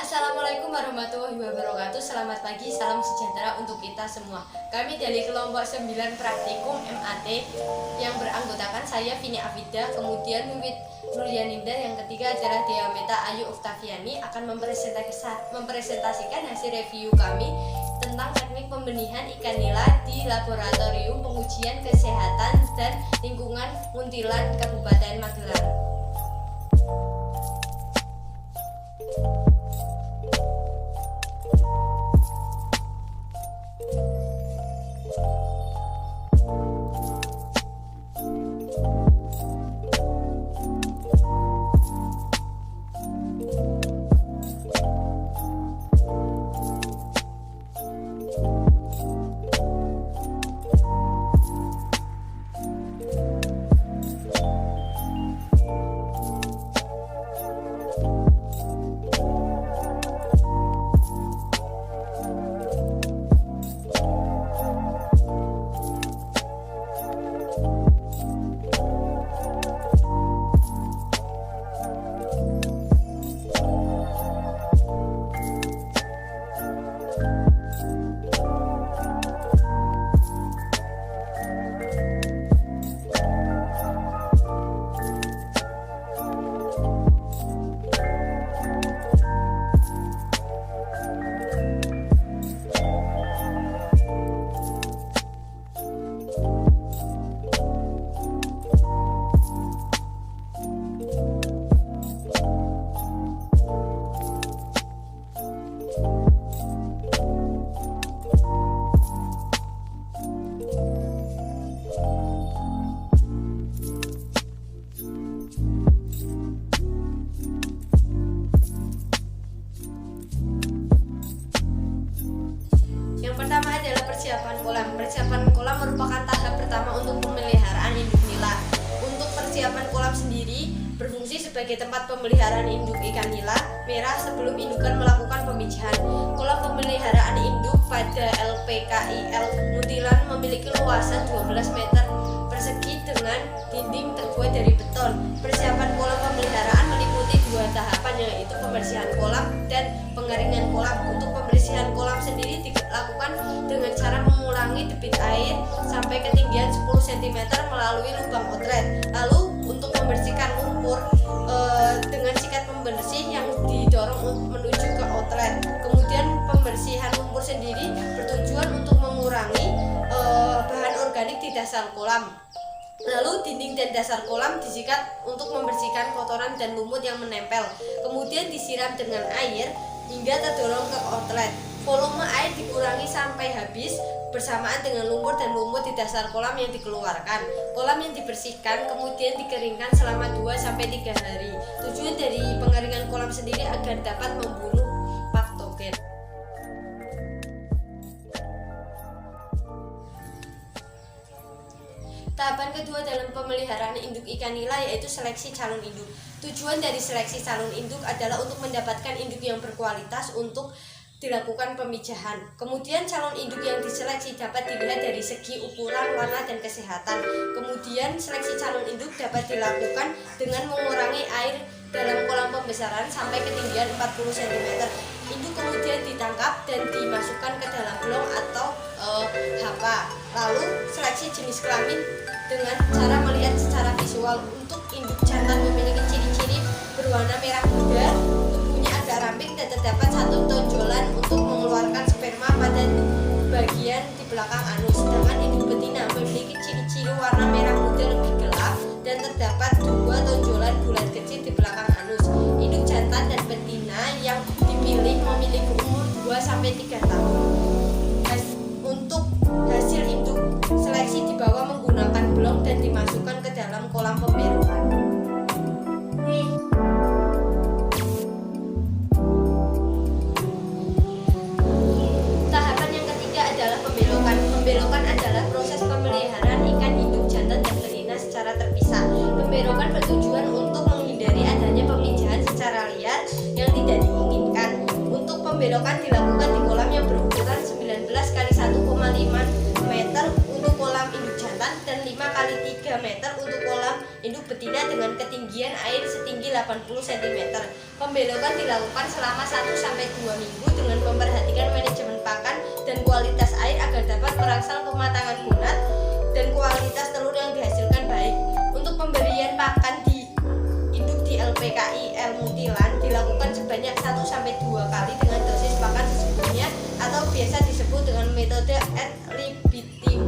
Assalamualaikum warahmatullahi wabarakatuh. Selamat pagi, salam sejahtera untuk kita semua. Kami dari kelompok 9 praktikum MAT yang beranggotakan saya Vini Afida, kemudian Wiwit Nuryaninda, yang ketiga adalah Diameta Ayu Oktaviani akan mempresentasikan hasil review kami tentang teknik pembenihan ikan nila di Laboratorium Pengujian Kesehatan dan Lingkungan Muntilan, Kabupaten Magelang. Pertama adalah persiapan kolam. Persiapan kolam merupakan tahap pertama untuk pemeliharaan induk nila. Untuk persiapan kolam sendiri berfungsi sebagai tempat pemeliharaan induk ikan nila merah sebelum indukan melakukan pemijahan. Kolam pemeliharaan induk pada LPKIL Muntilan memiliki luasan 12 meter persegi dengan dinding terbuat dari beton. Persiapan kolam pemeliharaan meliputi dua tahapan, yaitu pembersihan kolam dan pengeringan kolam. Untuk pembersihan kolam sendiri dilakukan dengan cara mengurangi debit air sampai ketinggian 10 cm melalui lubang outlet. Lalu untuk membersihkan lumpur dengan sikat pembersih yang didorong menuju ke outlet. Kemudian pembersihan lumpur sendiri bertujuan untuk mengurangi bahan organik di dasar kolam. Lalu dinding dan dasar kolam disikat untuk membersihkan kotoran dan lumut yang menempel. Kemudian disiram dengan air hingga terdorong ke outlet. Volume air dikurangi sampai habis bersamaan dengan lumpur dan lumut di dasar kolam yang dikeluarkan. Kolam yang dibersihkan kemudian dikeringkan selama 2-3 hari. Tujuan dari pengeringan kolam sendiri agar dapat membunuh patogen. Tahapan kedua dalam pemeliharaan induk ikan nila yaitu seleksi calon induk. Tujuan dari seleksi calon induk adalah untuk mendapatkan induk yang berkualitas untuk dilakukan pemijahan. Kemudian calon induk yang diseleksi dapat dilihat dari segi ukuran, warna, dan kesehatan. Kemudian seleksi calon induk dapat dilakukan dengan mengurangi air dalam kolam pembesaran sampai ketinggian 40 cm. Induk kemudian ditangkap dan dimasukkan ke dalam blong atau hapa. Lalu seleksi jenis kelamin dengan cara melihat secara visual. Untuk induk jantan memiliki ciri-ciri berwarna merah muda, tubuhnya agak ramping dan terdapat satu tonjolan untuk mengeluarkan sperma pada bagian di belakang anus. Sedangkan induk betina memiliki ciri-ciri warna merah muda lebih gelap dan terdapat 2 tonjolan bulat kecil di belakang anus. Induk jantan dan betina yang dipilih memiliki umur 2-3 tahun. Untuk hasil induk seleksi dibawa menggunakan blong dan dimasukkan ke dalam kolam pemberokan. Tahapan yang ketiga adalah pembelokan. Pembelokan adalah proses pemeliharaan ikan induk jantan dan betina secara terpisah. Pembelokan bertujuan untuk menghindari adanya pemijahan secara liar yang tidak diinginkan. Untuk pembelokan dilakukan di kolam yang berukuran 19 x 1,5 meter untuk kolam induk jantan dan 5 x 3 meter untuk kolam induk betina dengan ketinggian air setinggi tinggi 80 cm. Pembelokan dilakukan selama 1-2 minggu dengan memperhatikan manajemen pakan dan kualitas air agar dapat merangsang pematangan kunat dan kualitas telur yang dihasilkan baik. Untuk pemberian pakan di induk di LPKI Muntilan dilakukan sebanyak 1-2 kali dengan dosis pakan sesungguhnya atau biasa disebut dengan metode ad libitum.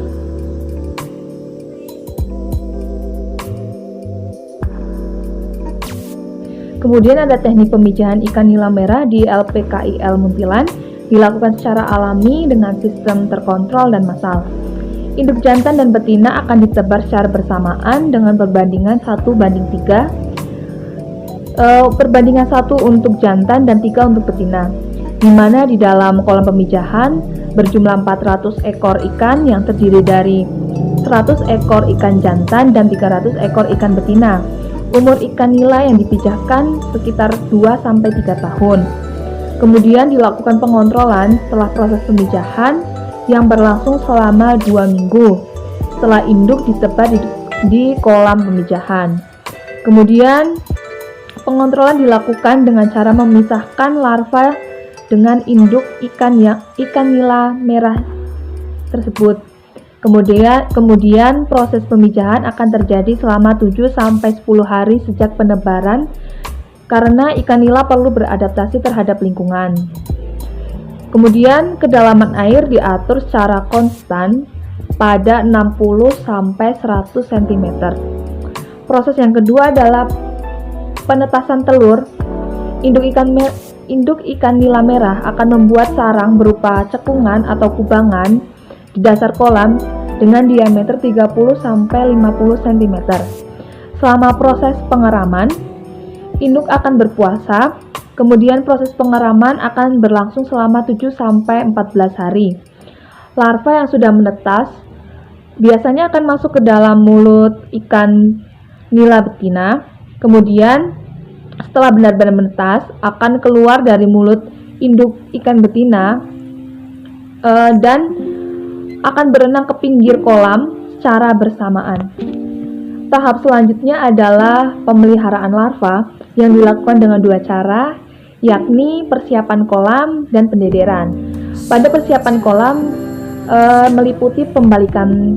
Kemudian ada teknik pemijahan ikan nila merah di LPKIL Muntilan dilakukan secara alami dengan sistem terkontrol dan massal. Induk jantan dan betina akan ditebar secara bersamaan dengan perbandingan 1:3. Perbandingan 1 untuk jantan dan 3 untuk betina, di mana di dalam kolam pemijahan berjumlah 400 ekor ikan yang terdiri dari 100 ekor ikan jantan dan 300 ekor ikan betina. Umur ikan nila yang dipijahkan sekitar 2-3 tahun. Kemudian dilakukan pengontrolan setelah proses pemijahan yang berlangsung selama 2 minggu setelah induk ditebar di kolam pemijahan. Kemudian pengontrolan dilakukan dengan cara memisahkan larva dengan induk ikan nila merah tersebut. Kemudian proses pemijahan akan terjadi selama 7-10 hari sejak penebaran karena ikan nila perlu beradaptasi terhadap lingkungan. Kemudian kedalaman air diatur secara konstan pada 60-100 cm. Proses yang kedua adalah penetasan telur. Induk ikan nila merah akan membuat sarang berupa cekungan atau kubangan di dasar kolam dengan diameter 30-50 cm. Selama proses pengeraman, induk akan berpuasa. Kemudian proses pengeraman akan berlangsung selama 7-14 hari. Larva yang sudah menetas biasanya akan masuk ke dalam mulut ikan nila betina. Kemudian setelah benar-benar menetas akan keluar dari mulut induk ikan betina dan akan berenang ke pinggir kolam secara bersamaan. Tahap selanjutnya adalah pemeliharaan larva yang dilakukan dengan 2 cara, yakni persiapan kolam dan pendederan. Pada persiapan kolam meliputi pembalikan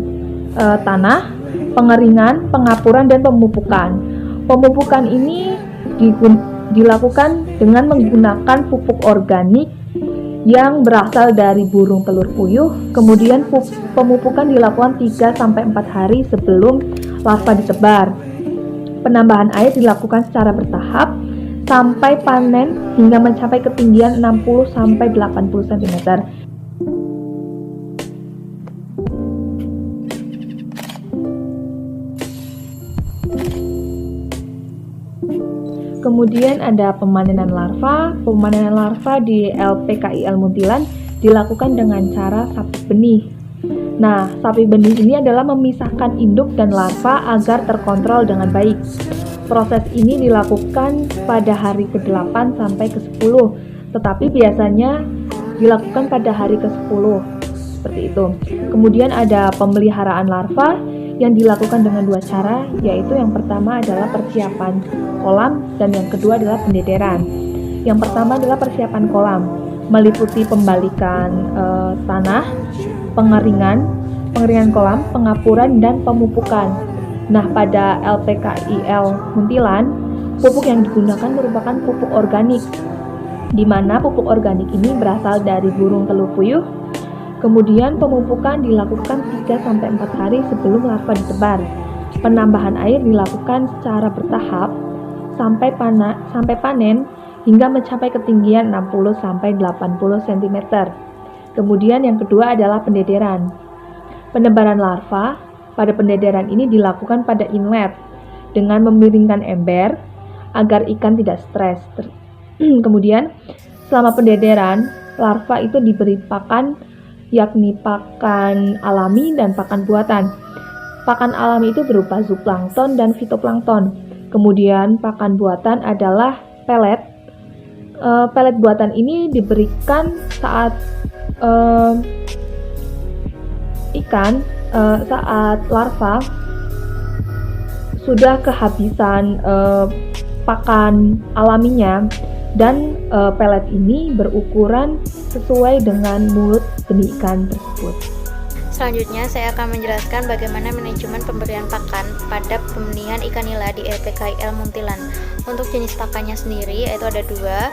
tanah, pengeringan, pengapuran, dan pemupukan. Pemupukan ini dilakukan dengan menggunakan pupuk organik yang berasal dari burung telur puyuh. Kemudian pemupukan dilakukan 3-4 hari sebelum larva ditebar. Penambahan air dilakukan secara bertahap sampai panen hingga mencapai ketinggian 60-80 cm. Kemudian ada pemanenan larva. Pemanenan larva di LPKIL Muntilan dilakukan dengan cara sapi benih. Nah, sapi benih ini adalah memisahkan induk dan larva agar terkontrol dengan baik. Proses ini dilakukan pada hari ke-8 sampai ke-10, tetapi biasanya dilakukan pada hari ke-10. Seperti itu. Kemudian ada pemeliharaan larva yang dilakukan dengan 2 cara, yaitu yang pertama adalah persiapan kolam dan yang kedua adalah pendederan. Yang pertama adalah persiapan kolam, meliputi pembalikan tanah, pengeringan kolam, pengapuran, dan pemupukan. Nah, pada LPKIL Muntilan, pupuk yang digunakan merupakan pupuk organik, di mana pupuk organik ini berasal dari burung telur puyuh. Kemudian pemupukan dilakukan 3-4 hari sebelum larva ditebar. Penambahan air dilakukan secara bertahap sampai panen hingga mencapai ketinggian 60-80 cm. Kemudian yang kedua adalah pendederan. Penebaran larva pada pendederan ini dilakukan pada inlet dengan memiringkan ember agar ikan tidak stres. Kemudian selama pendederan, larva itu diberi pakan, yakni pakan alami dan pakan buatan. Pakan alami itu berupa zooplankton dan fitoplankton. Kemudian pakan buatan adalah pelet. Pelet buatan ini diberikan saat saat larva sudah kehabisan pakan alaminya, dan pelet ini berukuran sesuai dengan mulut benih ikan tersebut. Selanjutnya saya akan menjelaskan bagaimana manajemen pemberian pakan pada pembenihan ikan nila di LPKIL Muntilan. Untuk jenis pakannya sendiri yaitu ada dua,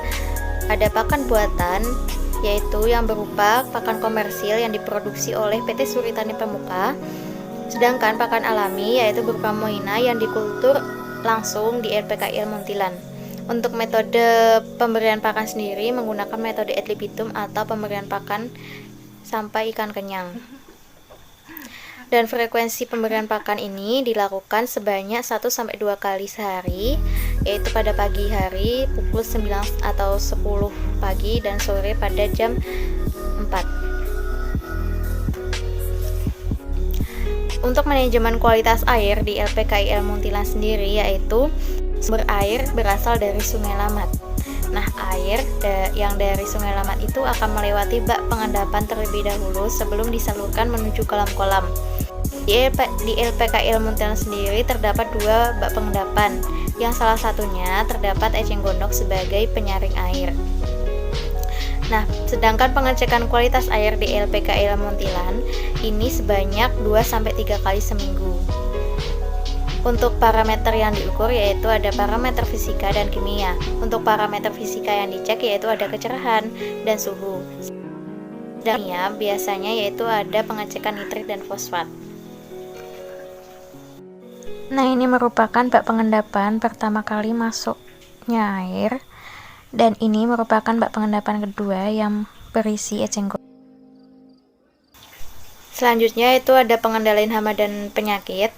ada pakan buatan yaitu yang berupa pakan komersil yang diproduksi oleh PT Suritani Pemuka, sedangkan pakan alami yaitu berupa moina yang dikultur langsung di LPKIL Muntilan. Untuk metode pemberian pakan sendiri menggunakan metode ad libitum atau pemberian pakan sampai ikan kenyang. Dan frekuensi pemberian pakan ini dilakukan sebanyak 1-2 kali sehari, yaitu pada pagi hari pukul 9 atau 10 pagi dan sore pada jam 4. Untuk manajemen kualitas air di LPKIL Muntilan sendiri yaitu sumber air berasal dari Sungai Lamat. Nah, air yang dari Sungai Lamat itu akan melewati bak pengendapan terlebih dahulu sebelum disalurkan menuju kolam-kolam. Di LPKIL Muntilan sendiri terdapat 2 bak pengendapan, yang salah satunya terdapat eceng gondok sebagai penyaring air. Nah, sedangkan pengecekan kualitas air di LPKIL Muntilan ini sebanyak 2-3 kali seminggu. Untuk parameter yang diukur yaitu ada parameter fisika dan kimia. Untuk parameter fisika yang dicek yaitu ada kecerahan dan suhu. Dan kimia biasanya yaitu ada pengecekan nitrit dan fosfat. Nah, ini merupakan bak pengendapan pertama kali masuknya air, dan ini merupakan bak pengendapan kedua yang berisi eceng gondok. Selanjutnya itu ada pengendalian hama dan penyakit.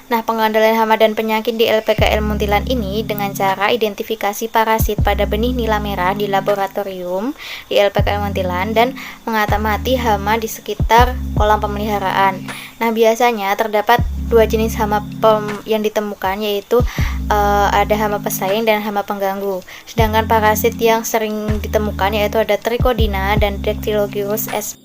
Nah, pengendalian hama dan penyakit di LPKIL Muntilan ini dengan cara identifikasi parasit pada benih nila merah di laboratorium di LPKIL Muntilan dan mengamati hama di sekitar kolam pemeliharaan. Nah, biasanya terdapat 2 jenis hama yang ditemukan yaitu ada hama pesaing dan hama pengganggu. Sedangkan parasit yang sering ditemukan yaitu ada Trichodina dan Dactylogyrus sp.